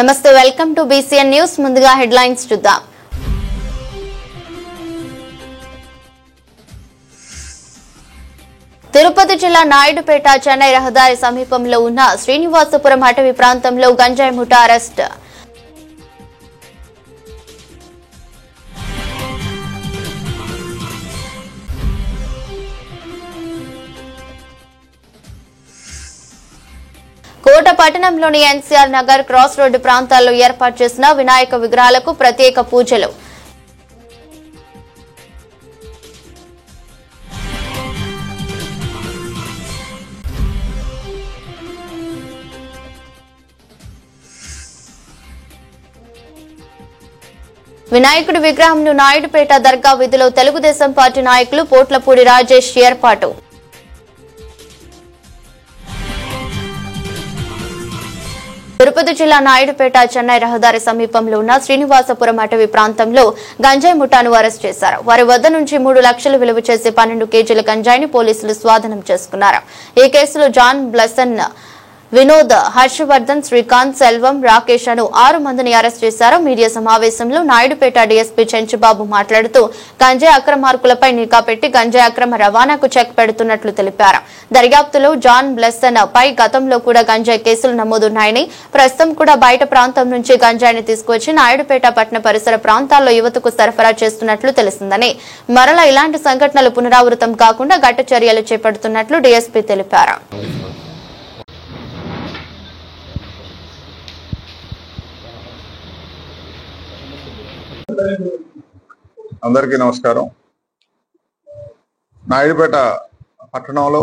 నమస్తే, welcome to BCN news. ముందుగా headlines చూద్దాం. తిరుపతి జిల్లా నాయుడుపేట చెన్నై రహదారి సమీపంలో ఉన్న శ్రీనివాసపురం అటవీ ప్రాంతంలో గంజాయి ముఠా అరెస్ట్. కోట పట్టణంలోని NCR నగర్ క్రాస్ రోడ్డు ప్రాంతాల్లో ఏర్పాటు చేసిన వినాయక విగ్రహాలకు ప్రత్యేక పూజలు. వినాయకుడి విగ్రహంను నాయుడుపేట దర్గా వీధిలో తెలుగుదేశం పార్టీ నాయకులు పోట్లపూడి రాజేష్ ఏర్పాటు. తిరుపతి జిల్లా నాయుడుపేట చెన్నై రహదారి సమీపంలో ఉన్న శ్రీనివాసపురం అటవీ ప్రాంతంలో గంజాయి ముఠాను అరెస్ట్ చేశారు. వారి వద్ద నుంచి 3 లక్షలు విలువ చేసే 12 కేజీల గంజాయిని పోలీసులు స్వాధీనం చేసుకున్నారు. ఈ కేసులో జాన్ బ్లెసన్, వినోద్, హర్షవర్ధన్, శ్రీకాంత్, సెల్వం, రాకేష్ అను 6 మందిని అరెస్ట్ చేశారు. మీడియా సమావేశంలో నాయుడుపేట డీఎస్పీ చెంచుబాబు మాట్లాడుతూ గంజాయి అక్రమార్కులపై నిఘా పెట్టి గంజాయి అక్రమ రవాణాకు చెక్ పెడుతున్నట్లు తెలిపారు. దర్యాప్తులో జాన్ బ్లెసన్ పై గతంలో కూడా గంజాయి కేసులు నమోదున్నాయని, ప్రస్తుతం కూడా బయట ప్రాంతం నుంచి గంజాయిని తీసుకువచ్చి నాయుడుపేట పట్టణ పరిసర ప్రాంతాల్లో యువతకు సరఫరా చేస్తున్నట్లు తెలిసిందని, మరలా ఇలాంటి సంఘటనలు పునరావృతం కాకుండా గట్టి చర్యలు చేపడుతున్నట్లు డీఎస్పీ తెలిపారు. అందరికీ నమస్కారం. నాయుడుపేట పట్టణంలో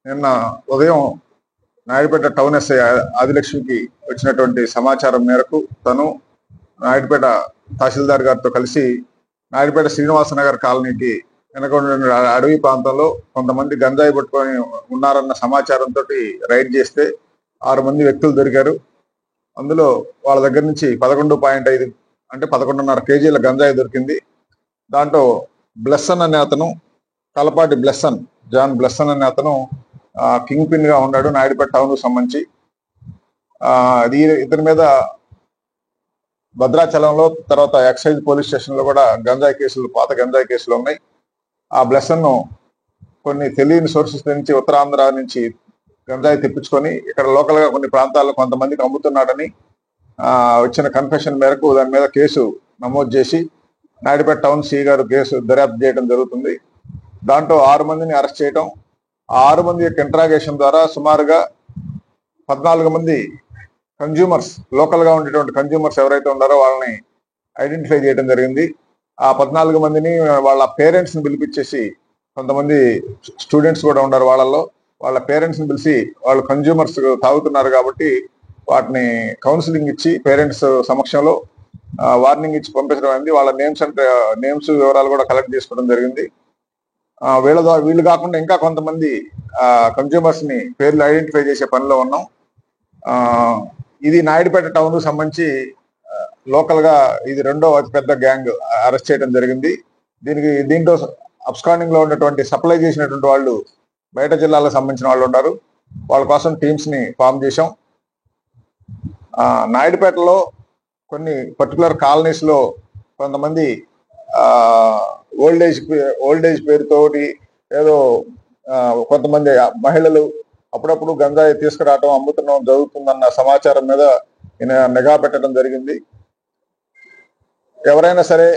నిన్న ఉదయం నాయుడుపేట టౌన్ ఎస్ఐ ఆదిలక్ష్మికి వచ్చినటువంటి సమాచారం మేరకు తను నాయుడుపేట తహసీల్దార్ గారితో కలిసి నాయుడుపేట శ్రీనివాసనగర్ కాలనీకి వెనక అడవి ప్రాంతంలో కొంతమంది గంజాయి పట్టుకొని ఉన్నారన్న సమాచారంతో రైడ్ చేస్తే 6 మంది వ్యక్తులు దొరికారు. అందులో వాళ్ళ దగ్గర నుంచి 11.5 అంటే 11.5 కేజీల గంజాయి దొరికింది. దాంట్లో బ్లెస్సన్ అనే అతను, కలపాటి బ్లెస్సన్, జాన్ బ్లెస్సన్ అనే అతను కింగ్ పిన్ గా ఉన్నాడు నాయుడుపేట టౌన్ కు సంబంధించి. ఇతని మీద భద్రాచలంలో, తర్వాత ఎక్సైజ్ పోలీస్ స్టేషన్ లో కూడా గంజాయి కేసులు, పాత గంజాయి కేసులు ఉన్నాయి. ఆ బ్లెస్సన్ ను కొన్ని తెలియని సోర్సెస్ నుంచి ఉత్తరాంధ్ర నుంచి గంజాయి తెప్పించుకొని ఇక్కడ లోకల్ గా కొన్ని ప్రాంతాల్లో కొంతమందికి అమ్ముతున్నాడని వచ్చిన కన్ఫెషన్ మేరకు దాని మీద కేసు నమోదు చేసి నాయుడుపేట టౌన్ సిఐ గారు కేసు దర్యాప్తు చేయడం జరుగుతుంది. దాంట్లో 6 మందిని అరెస్ట్ చేయడం, ఆ 6 మంది యొక్క ఇంట్రాగేషన్ ద్వారా సుమారుగా 14 మంది కన్జ్యూమర్స్, లోకల్ గా ఉండేటువంటి కన్జ్యూమర్స్ ఎవరైతే ఉన్నారో వాళ్ళని ఐడెంటిఫై చేయడం జరిగింది. ఆ 14 మందిని వాళ్ళ పేరెంట్స్ ని పిలిపించేసి, కొంతమంది స్టూడెంట్స్ కూడా ఉన్నారు వాళ్ళల్లో, వాళ్ళ పేరెంట్స్ ని పిలిచి వాళ్ళు కన్జ్యూమర్స్ తాగుతున్నారు కాబట్టి వాటిని కౌన్సిలింగ్ ఇచ్చి పేరెంట్స్ సమక్షంలో వార్నింగ్ ఇచ్చి పంపించడం అయింది. వాళ్ళ నేమ్స్ వివరాలు కూడా కలెక్ట్ చేసుకోవడం జరిగింది. వీళ్ళు కాకుండా ఇంకా కొంతమంది కన్జ్యూమర్స్ ని పేర్లు ఐడెంటిఫై చేసే పనిలో ఉన్నాం. ఇది నాయుడుపేట టౌన్ కు సంబంధించి లోకల్ గా ఇది 2వ అతిపెద్ద గ్యాంగ్ అరెస్ట్ చేయడం జరిగింది. దీంట్లో అబ్స్కాండింగ్ లో ఉన్నటువంటి సప్లై చేసినటువంటి వాళ్ళు బయట జిల్లాలకు సంబంధించిన వాళ్ళు ఉన్నారు. వాళ్ళ కోసం టీమ్స్ ని ఫామ్ చేశాం. నాయుడుపేటలో కొన్ని పర్టికులర్ కాలనీస్ లో కొంతమంది ఓల్డ్ ఏజ్ పేరుతోటి ఏదో కొంతమంది మహిళలు అప్పుడప్పుడు గంజాయి తీసుకురావటం, అమ్ముతున్నాం జరుగుతుందన్న సమాచారం మీద నిఘా పెట్టడం జరిగింది. ఎవరైనా సరే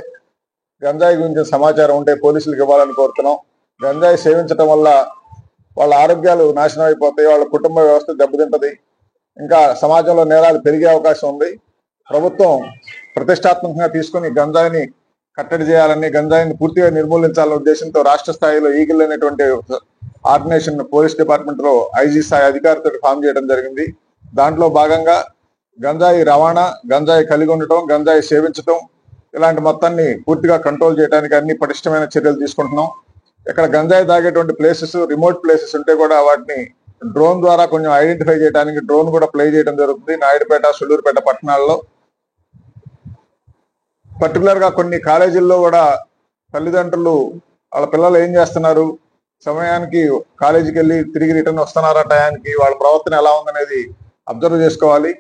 గంజాయి గురించి సమాచారం ఉంటే పోలీసులకు ఇవ్వాలని కోరుతున్నాం. గంజాయి సేవించడం వల్ల వాళ్ళ ఆరోగ్యాలు నాశనం అయిపోతాయి, వాళ్ళ కుటుంబ వ్యవస్థ దెబ్బతింటది, ఇంకా సమాజంలో నేరాలు పెరిగే అవకాశం ఉంది. ప్రభుత్వం ప్రతిష్టాత్మకంగా తీసుకుని గంజాయిని కట్టడి చేయాలని, గంజాయిని పూర్తిగా నిర్మూలించాలనే ఉద్దేశంతో రాష్ట్ర స్థాయిలో ఈగిల్ అనేటువంటి ఆర్గనైజేషన్ పోలీస్ డిపార్ట్మెంట్ లో IG స్థాయి అధికారితో ఫామ్ చేయడం జరిగింది. దాంట్లో భాగంగా గంజాయి రవాణా, గంజాయి కలిగి ఉండటం, గంజాయి సేవించటం ఇలాంటి మొత్తాన్ని పూర్తిగా కంట్రోల్ చేయడానికి అన్ని పటిష్టమైన చర్యలు తీసుకుంటున్నాం. ఇక్కడ గంజాయి తాగేటువంటి ప్లేసెస్, రిమోట్ ప్లేసెస్ ఉంటే కూడా వాటిని డ్రోన్ ద్వారా కొంచెం ఐడెంటిఫై చేయడానికి డ్రోన్ కూడా ప్లే చేయడం జరుగుతుంది. నాయుడుపేట, సూళ్లూరుపేట పట్టణాల్లో పర్టికులర్ గా కొన్ని కాలేజీల్లో కూడా తల్లిదండ్రులు వాళ్ళ పిల్లలు ఏం చేస్తున్నారు, సమయానికి కాలేజీకి వెళ్ళి తిరిగి రిటర్న్ వస్తున్నారా, టయానికి వాళ్ళ ప్రవర్తన ఎలా ఉందనేది అబ్జర్వ్ చేసుకోవాలి.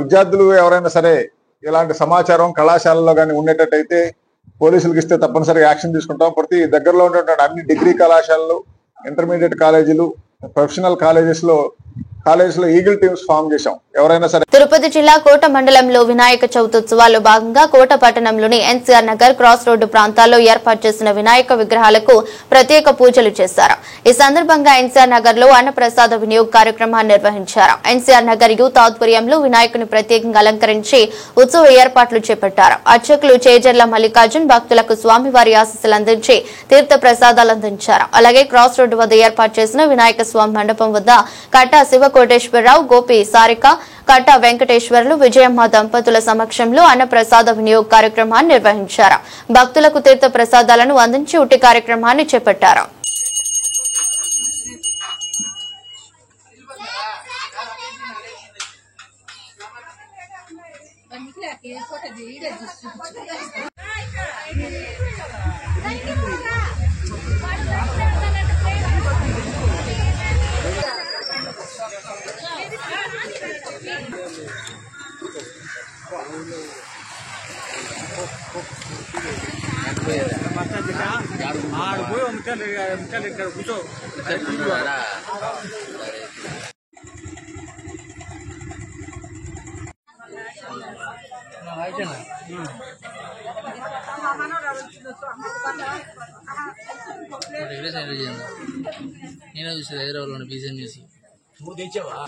విద్యార్థులు ఎవరైనా సరే ఇలాంటి సమాచారం కళాశాలలో కానీ ఉండేటట్టయితే పోలీసులకు ఇస్తే తప్పనిసరిగా యాక్షన్ తీసుకుంటాం. ప్రతి దగ్గరలో ఉన్నటువంటి అన్ని డిగ్రీ కళాశాలలు, ఇంటర్మీడియట్ కాలేజీలు, ప్రొఫెషనల్ కాలేజెస్లో ఈగిల్ టీమ్స్ ఫామ్ చేశాం. ఎవరైనా సరే. తిరుపతి జిల్లా కోట మండలంలో వినాయక చవితి ఉత్సవాల్లో భాగంగా కోట పట్టణంలోని ఎన్సీఆర్ నగర్, క్రాస్ రోడ్డు ప్రాంతాల్లో ఏర్పాటు చేసిన వినాయక విగ్రహాలకు ప్రత్యేక పూజలు చేశారు. ఈ సందర్భంగా ఎన్సీఆర్ నగర్ లో అన్నప్రసాద వినియోగ కార్యక్రమాన్ని నిర్వహించారు. ఎన్సీఆర్ నగర్ యూత్ ఆధ్వర్యంలో వినాయకుని ప్రత్యేకంగా అలంకరించి ఉత్సవ ఏర్పాట్లు చేపట్టారు. అర్చకులు చేజర్ల మల్లికార్జున్ భక్తులకు స్వామివారి ఆశీస్సులు అందించి తీర్థ ప్రసాదాలు అందించారు. అలాగే క్రాస్ రోడ్డు వద్ద ఏర్పాటు చేసిన వినాయక స్వామి మండపం వద్ద కట్టా శివకోటేశ్వరరావు, గోపి సారిక, కట్టా వెంకటేశ్వర్లు, విజయమ్మ దంపతుల సమక్షంలో అన్నప్రసాద వినియోగ కార్యక్రమాన్ని నిర్వహించారు. భక్తులకు తీర్థ ప్రసాదాలను అందించి ఉట్టి కార్యక్రమాన్ని చేపట్టారు. నేనే చూసి హైదరాబాద్ బీజం చేసి నువ్వు తెచ్చావా?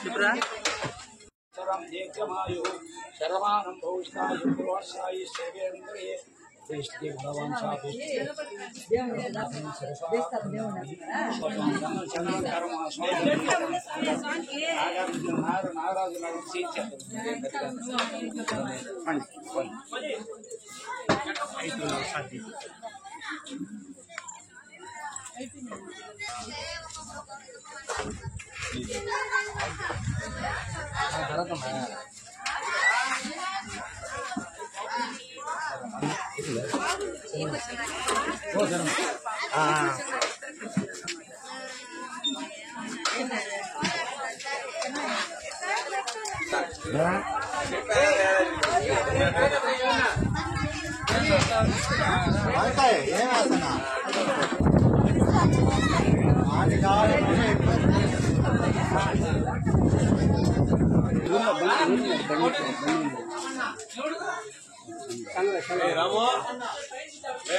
చెప్పరా శర్వానం భౌష్టాయి సేవేంద్రే భగవాన్ నారాజు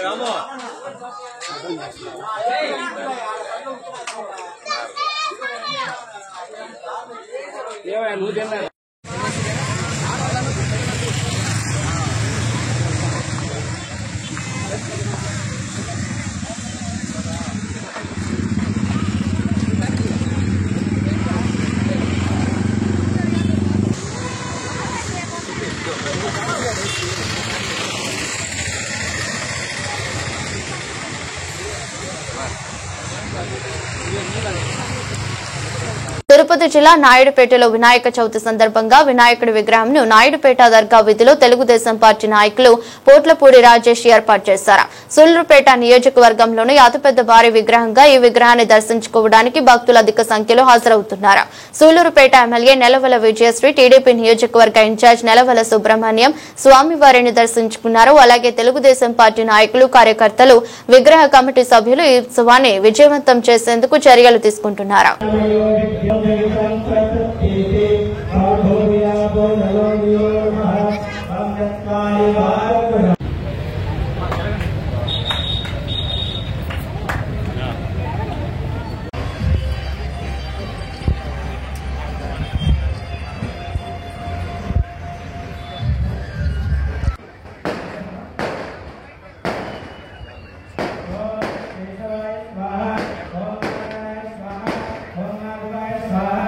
రామో తిరుపతి జిల్లా నాయుడుపేటలో వినాయక చవితి సందర్భంగా వినాయకుడి విగ్రహంను నాయుడుపేట దర్గా వీధిలో తెలుగుదేశం పార్టీ నాయకులు పోట్లపూడి రాజేష్ ఏర్పాటు చేశారు. సూళ్లూరుపేట నియోజకవర్గంలోని అతిపెద్ద భారీ విగ్రహంగా ఈ విగ్రహాన్ని దర్శించుకోవడానికి భక్తులు అధిక సంఖ్యలో హాజరవుతున్నారు. సూళ్లూరుపేట ఎమ్మెల్యే నెలవల విజయశ్రీ, టీడీపీ నియోజకవర్గ ఇన్ఛార్జ్ నెలవల సుబ్రహ్మణ్యం స్వామివారిని దర్శించుకున్నారు. అలాగే తెలుగుదేశం పార్టీ నాయకులు, కార్యకర్తలు, విగ్రహ కమిటీ సభ్యులు ఈ ఉత్సవాన్ని విజయవంతం చేసేందుకు చర్యలు తీసుకుంటున్నారు. Bye.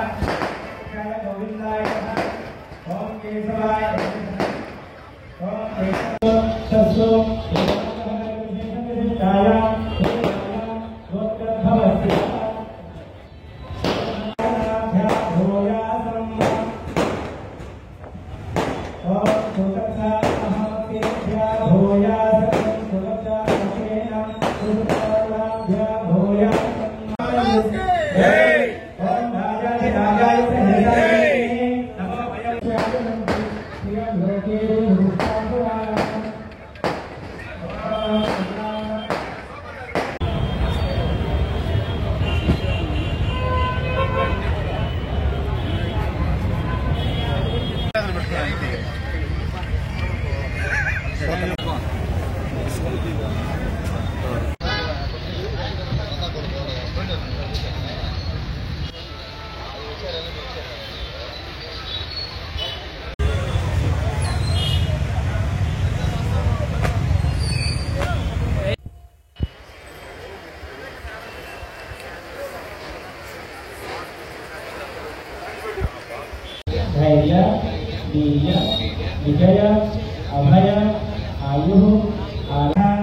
धैर्य बीज विजय अभय आयु आधान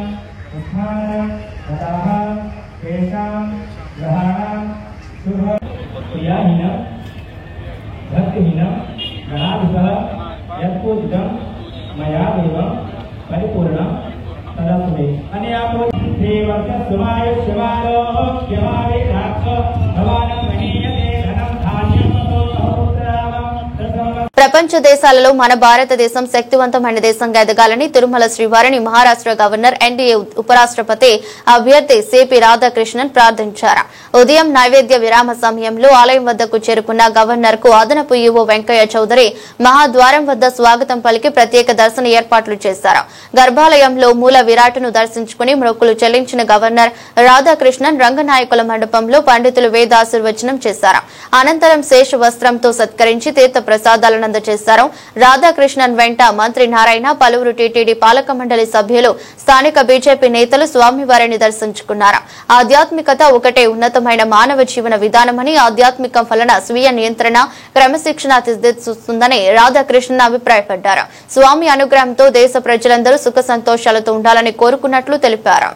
उत्थान तथाः तेषां ग्रहाणां शुभ क्रियाहीनं भक्तिहीनं गणाधिपः यत्पूजितं मया देवं परिपूर्णं तदस्तु मे। अन्यापो श्रीवर्षस्वमाय शिवारोग्यमावे राक्ष भवानं महीयते धनं धान्यं ప్రపంచ దేశాలలో మన భారతదేశం శక్తివంతమైన దేశంగా ఎదగాలని తిరుమల శ్రీవారిని మహారాష్ట్ర గవర్నర్ ఎన్డీఏ ఉపరాష్ట్రపతి అభ్యర్థి సిపి రాధాకృష్ణన్ ప్రార్థించారు. ఉదయం నైవేద్య విరామ సమయంలో ఆలయం వద్దకు చేరుకున్న గవర్నర్ కు అదనపు ఈవో వెంకయ్య చౌదరి మహాద్వారం వద్ద స్వాగతం పలికి ప్రత్యేక దర్శన ఏర్పాట్లు చేశారు. గర్భాలయంలో మూల విరాట్ను దర్శించుకుని మొక్కులు చెల్లించిన గవర్నర్ రాధాకృష్ణన్ రంగనాయకుల మండపంలో పండితులు వేదాశీర్వచనం చేశారు. అనంతరం శేష వస్త్రంతో సత్కరించి తీర్థ ప్రసాదాలను అందజేశారు. రాధాకృష్ణన్ వెంట మంత్రి నారాయణ, పలువురు టీటీడీ పాలక మండలి సభ్యులు, స్థానిక బీజేపీ నేతలు స్వామివారిని దర్శించుకున్నారు. ఆధ్యాత్మికత ఒకటే ఉన్నతమైన మానవ జీవన విధానమని, ఆధ్యాత్మికం వలన స్వీయ నియంత్రణ, క్రమశిక్షణ తీర్చిదిద్దుతుందని రాధాకృష్ణన్ అభిప్రాయపడ్డారు. స్వామి అనుగ్రహంతో దేశ ప్రజలందరూ సుఖ సంతోషాలతో ఉండాలని కోరుకున్నట్లు తెలిపారు.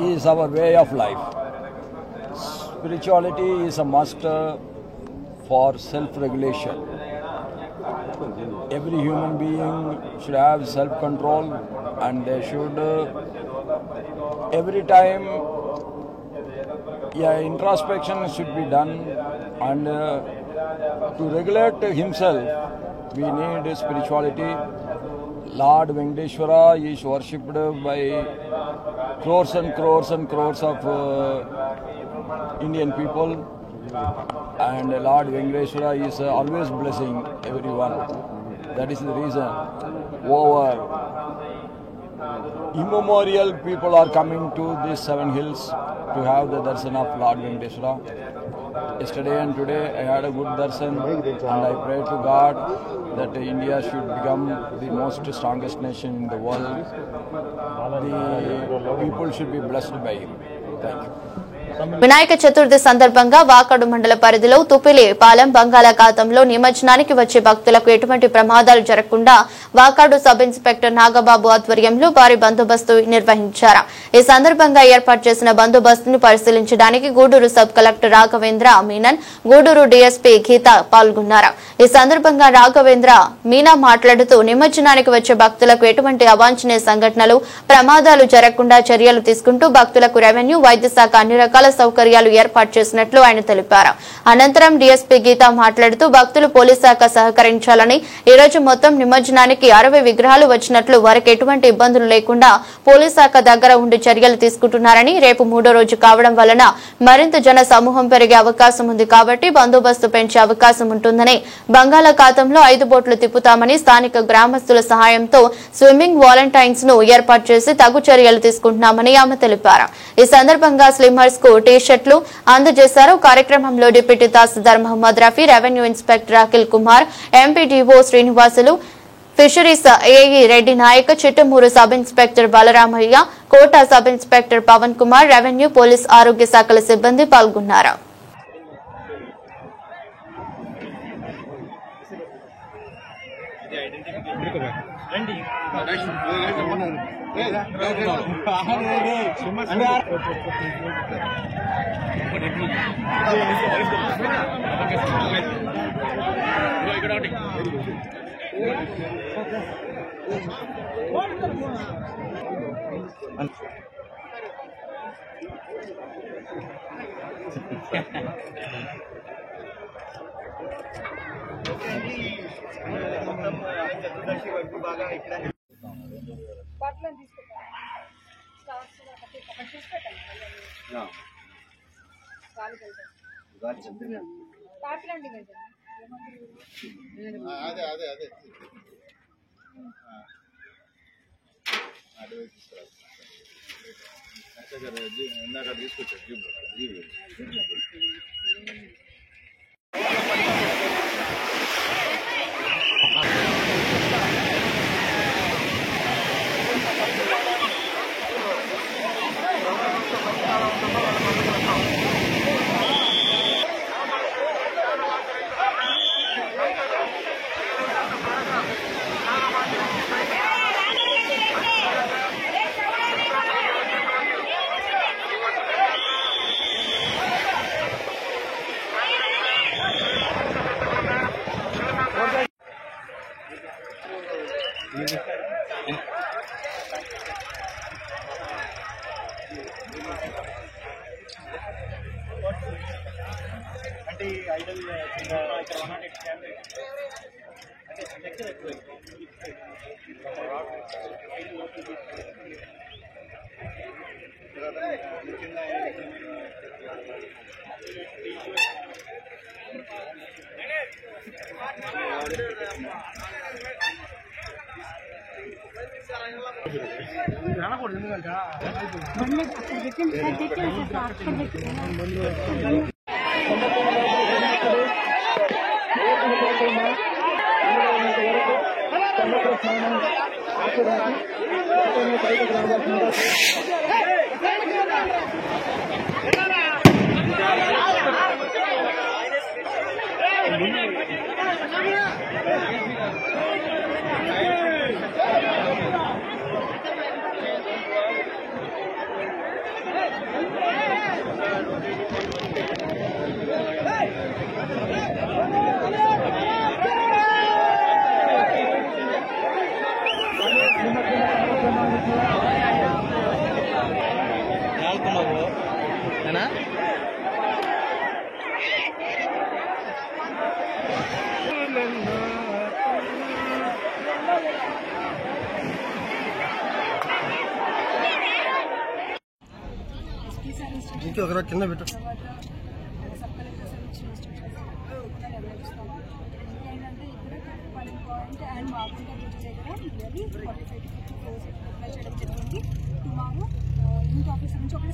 Is our way of life. Spirituality is a must for self-regulation. Every human being should have self-control, and they should every time introspection should be done, and to regulate himself we need spirituality. Lord Venkateshwara is worshipped by crores and crores and crores of Indian people, and Lord Venkateshwara is always blessing everyone. That is the reason over immemorial people are coming to these 7 hills to have the darshan of Lord Venkateshwara. Yesterday and today I had a good darshan, and I pray to God that India should become the most strongest nation in the world. The people should be blessed by him. Thank you. Vinayaka Chaturthi సందర్భంగా వాకాడు మండల పరిధిలో తుపిలి పాలెం బంగాళాఖాతంలో నిమజ్జనానికి వచ్చే భక్తులకు ఎటువంటి ప్రమాదాలు జరగకుండా వాకాడు సబ్ ఇన్స్పెక్టర్ నాగబాబు ఆధ్వర్యంలో భారీ బందోబస్తు నిర్వహించారు. ఈ సందర్భంగా ఏర్పాటు చేసిన బందోబస్తును పరిశీలించడానికి Gudur sub collector Raghavendra Menon, Gudur DSP Geetha పాల్గొన్నారు. ఈ సందర్భంగా రాఘవేంద్ర మీనా మాట్లాడుతూ నిమజ్జనానికి వచ్చే భక్తులకు ఎటువంటి అవాంఛనీయ సంఘటనలు, ప్రమాదాలు జరగకుండా చర్యలు తీసుకుంటూ భక్తులకు రెవెన్యూ, వైద్య శాఖ అన్ని రకాల సౌకర్యాలు ఏర్పాటు చేసినట్లు ఆయన తెలిపారు. అనంతరం డీఎస్పీ గీత మాట్లాడుతూ భక్తులు పోలీస్ శాఖ సహకరించాలని, ఈ రోజు మొత్తం నిమజ్జనానికి 60 విగ్రహాలు వచ్చినట్లు, వారికి ఎటువంటి ఇబ్బందులు లేకుండా పోలీస్ శాఖ దగ్గర ఉండి చర్యలు తీసుకుంటున్నారని, రేపు 3వ రోజు కావడం వలన మరింత జన సమూహం పెరిగే అవకాశం ఉంది కాబట్టి బందోబస్తు పెంచే అవకాశం ఉంటుందని, బంగాళాఖాతంలో 5 బోట్లు తిప్పుతామని, స్థానిక గ్రామస్తుల సహాయంతో స్విమ్మింగ్ వాలంటైన్స్ ను ఏర్పాటు చేసి తగు చర్యలు తీసుకుంటున్నామని ఆమె తెలిపారు. ఈ సందర్భంగా స్లిమ్మర్స్ కు టీ-షర్ట్లు అందజేశారు. కార్యక్రమంలో deputy tahsildar Mohammed Rafi, revenue inspector Akhil Kumar, MPDO Srinivasulu, fisheries AE Reddy Nayak, Chittamuru sub inspector Balaramaiah, Kota sub inspector Pavan Kumar, revenue, police, ఆరోగ్య శాఖల సిబ్బంది పాల్గొన్నారు.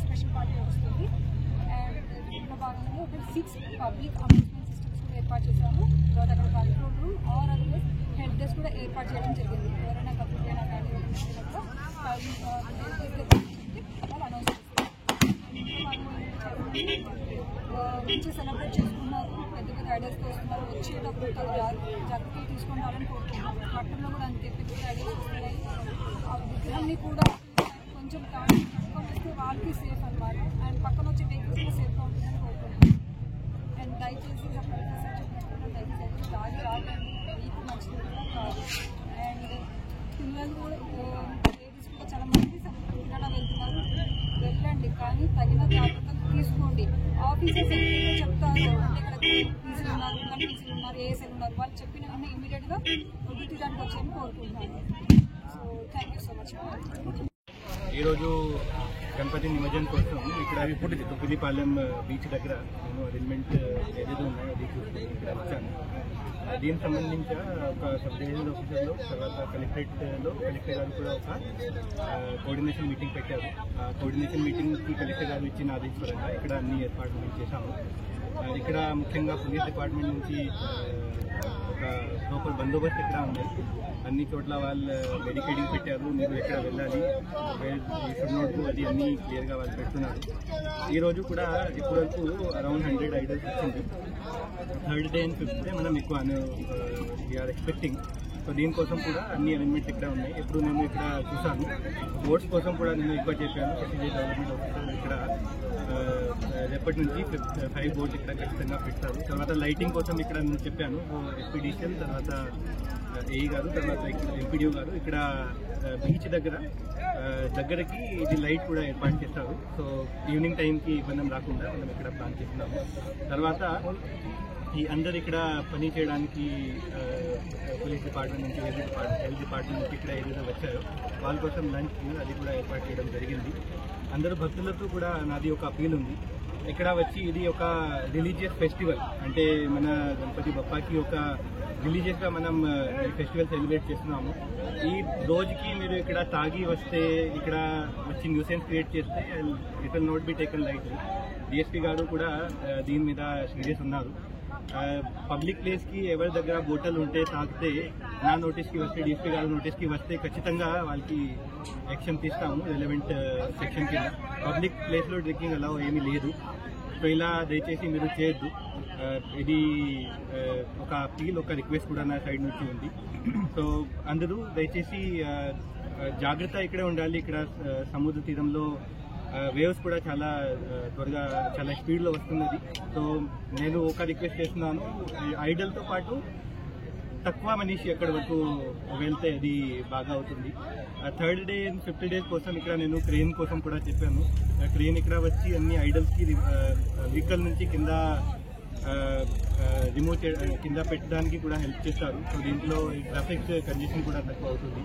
స్పెషల్ పార్టీ వస్తుంది అండ్ ఇంట్లో భాగంగా ఒక 6 పబ్లిక్ అమ్యూజ్మెంట్ సిస్టమ్స్ కూడా ఏర్పాటు చేశాము. తర్వాత అక్కడ control room or otherwise help desk కూడా ఏర్పాటు చేయడం జరిగింది. ఎవరైనా కంప్లీట్ అయినా కానీ వాళ్ళు అనౌన్స్ చేస్తారు. మంచి సెలబ్రేట్ చేసుకున్నారు, పెద్ద పెద్ద ఐడియాస్తో వస్తున్నారు. వచ్చేటప్పుడు జాగ్రత్తలు తీసుకుంటారని కోరుకుంటున్నాం. పట్టణంలో కూడా అంతే పెద్ద ఐడియాస్ వస్తున్నాయి. ఆ విగ్రహాన్ని కూడా కొంచెం కట్టుకొని వస్తే వాళ్ళకి సేఫ్ అన్నమాట. అండ్ పక్కన వచ్చే వెహికల్స్ కూడా సేఫ్గా ఉంటుందని కోరుకుంటున్నాం. అండ్ దయచేసి చెప్పినట్టు దయచేసి రాగండి, మీకు మంచిది కూడా కాదు. అండ్ పిల్లలు కూడా లేడీస్ కూడా చాలా మంది తిరగడం వెళ్తున్నారు, వెళ్ళండి కానీ తగిన జాగ్రత్తలు తీసుకోండి. ఆఫీసర్స్ ఎక్కువగా చెప్తారు, అంటే ఇక్కడ పీసీలు ఉన్నారు, ఇంకా పీసీలు ఉన్నారు, ఏఎస్ఎల్ ఉన్నారు, వాళ్ళు చెప్పిన వెంటనే ఇమీడియట్గా డ్యూటీ దానికి వచ్చాయని కోరుకుంటున్నాను. So thank you so much. ఈరోజు గణపతి నిమజ్జనం కోసం ఇక్కడ తొక్కిలిపాలెం బీచ్ దగ్గర నేను అరేంజ్మెంట్ ఏదైతే ఉన్నాయో అది చూసుకుని ఇక్కడ వచ్చాను. దీనికి సంబంధించి ఒక సబ్ డివిజనల్ ఆఫీసర్లో తర్వాత కలెక్టరేట్ గారు కూడా ఒక కోఆర్డినేషన్ మీటింగ్ పెట్టారు. ఆ కోఆర్డినేషన్ మీటింగ్కి కలెక్టర్ గారు ఇచ్చిన ఆదేశపరంగా ఇక్కడ అన్ని ఏర్పాట్లు చేశాము. ఇక్కడ ముఖ్యంగా పోలీస్ డిపార్ట్మెంట్ నుంచి ఒక ప్రాపర్ బందోబస్తు ఇక్కడ ఉన్నాయి. అన్ని చోట్ల వాళ్ళు మెడికేటింగ్ పెట్టారు, మీరు ఎక్కడ వెళ్ళాలి, షుడ్ నాట్ డూ, అది అన్నీ క్లియర్గా వాళ్ళు పెడుతున్నారు. ఈరోజు కూడా ఇప్పటివరకు అరౌండ్ 100 ఐడల్స్ వచ్చింది. 3rd day and 5th day మనం ఎక్కువ వీఆర్ ఎక్స్పెక్టింగ్. సో దీనికోసం కూడా అన్ని అరేంజ్మెంట్స్ ఇక్కడ ఉన్నాయి. ఎప్పుడు నేను ఇక్కడ చూసాను, బోట్స్ కోసం కూడా నేను ఎక్కువ చెప్పాను. డెవలప్మెంట్ ఆఫీసర్ ఇక్కడ రేపటి నుంచి 5 బోట్స్ ఇక్కడ ఖచ్చితంగా పెడతారు. తర్వాత లైటింగ్ కోసం ఇక్కడ నేను చెప్పాను, ఎస్పీడీసీఎల్ తర్వాత ఏఈ గారు, తర్వాత ఇక్కడ ఎంపీడీఓ గారు ఇక్కడ బీచ్ దగ్గరకి ఇది లైట్ కూడా ఏర్పాటు చేస్తారు. సో ఈవినింగ్ టైంకి ఇబ్బంది రాకుండా మనం ఇక్కడ ప్లాన్ చేస్తున్నాము. తర్వాత ఈ అందరు ఇక్కడ పని చేయడానికి పోలీస్ డిపార్ట్మెంట్ నుంచి, హెల్త్ డిపార్ట్మెంట్ నుంచి ఇక్కడ ఏదైతే వచ్చారో వాళ్ళ కోసం లంచ్ అది కూడా ఏర్పాటు చేయడం జరిగింది. అందరూ భక్తులతో కూడా నాది ఒక అపీల్ ఉంది. ఇక్కడ వచ్చి ఇది ఒక రిలీజియస్ ఫెస్టివల్, అంటే మన గణపతి బప్పాకి ఒక రిలీజియస్గా మనం ఈ ఫెస్టివల్ సెలబ్రేట్ చేస్తున్నాము. ఈ రోజుకి మీరు ఇక్కడ తాగి వస్తే, ఇక్కడ వచ్చి న్యూసెన్స్ క్రియేట్ చేస్తే it will not be taken lightly. DSP గారు కూడా దీని మీద సీరియస్ ఉన్నారు. పబ్లిక్ ప్లేస్కి ఎవరి దగ్గర బోటల్ ఉంటే తాగితే నా నోటీస్కి వస్తే, డిఎస్పీ గారు నోటీస్కి వస్తే ఖచ్చితంగా వాళ్ళకి యాక్షన్ తీస్తాము రిలవెంట్ సెక్షన్ కింద. పబ్లిక్ ప్లేస్లో డ్రింకింగ్ అలా ఏమీ లేదు. సో ఇలా దయచేసి మీరు చేయొద్దు. ఇది ఒక అపీల్, ఒక రిక్వెస్ట్ కూడా నా సైడ్ నుంచి ఉంది. సో అందరూ దయచేసి జాగ్రత్త ఇక్కడే ఉండాలి. ఇక్కడ సముద్ర తీరంలో వేవ్స్ కూడా చాలా త్వరగా చాలా స్పీడ్లో వస్తున్నది. సో నేను ఒక రిక్వెస్ట్ చేస్తున్నాను, ఐడల్తో పాటు తక్కువ మనిషి అక్కడి వరకు వెళ్తే అది బాగా అవుతుంది. 3rd day and 5th day కోసం ఇక్కడ నేను క్రెయిన్ కోసం కూడా చెప్పాను. క్రెయిన్ ఇక్కడ వచ్చి అన్ని ఐడల్స్కి వెహికల్ నుంచి కింద రిమూవ్ కింద పెట్టడానికి కూడా హెల్ప్ చేస్తారు. సో దీంట్లో ట్రాఫిక్ కంజెషన్ కూడా తక్కువ అవుతుంది.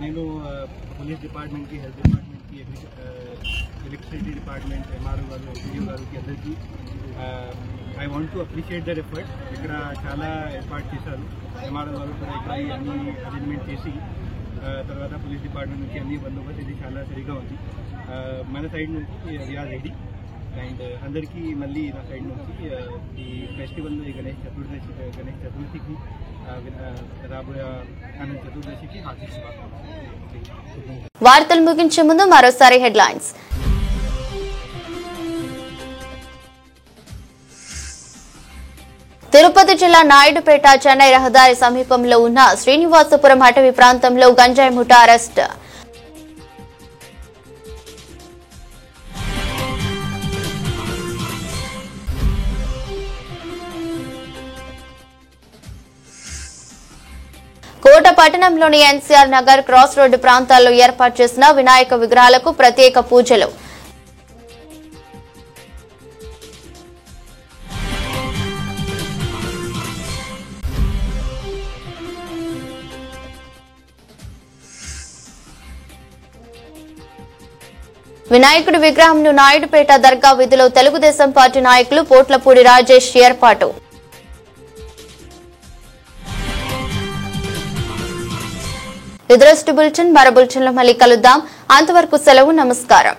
నేను పోలీస్ డిపార్ట్మెంట్కి, హెల్త్ డిపార్ట్మెంట్కి, ఎలక్ట్రిసిటీ డిపార్ట్మెంట్, ఎంఆర్ఓ గారు, ఎంపీడీఓ గారికి అందరికీ I want to appreciate there efforts. ఇక్కడ చాలా ఏర్పాటు చేశారు. ఎంఆర్ఓ గారు కూడా ఇక్కడ అన్ని అరేంజ్మెంట్ చేసి, తర్వాత పోలీస్ డిపార్ట్మెంట్ నుంచి అన్ని బందోబస్తు ఇది చాలా సరిగా ఉంది. మన సైడ్ నుంచి వీఆర్ రెడీ. అండ్ అందరికీ మళ్ళీ నా సైడ్ నుంచి ఈ ఫెస్టివల్ గణేష్ చతుర్థికి రాబోయే అనంత చతుర్దశికి హార్దిక శుభాకాంక్షలు. వార్తలు ముగించే ముందు మరోసారి హెడ్లైన్స్. తిరుపతి జిల్లా నాయుడుపేట చెన్నై రహదారి సమీపంలో ఉన్న శ్రీనివాసపురం అటవీ ప్రాంతంలో గంజాయి ముఠా అరెస్ట్. కోట పట్టణంలోని ఎన్సీఆర్ నగర్, క్రాస్ రోడ్డు ప్రాంతాల్లో ఏర్పాటు చేసిన వినాయక విగ్రహాలకు ప్రత్యేక పూజలు. వినాయకుడి విగ్రహంను నాయుడుపేట దర్గా వీధిలో తెలుగుదేశం పార్టీ నాయకులు పోట్లపూడి రాజేష్ ఏర్పాటు. ఇది బులెటిన్. మరో బులెటిన్లో మళ్ళీ కలుద్దాం. అంతవరకు సెలవు. నమస్కారం.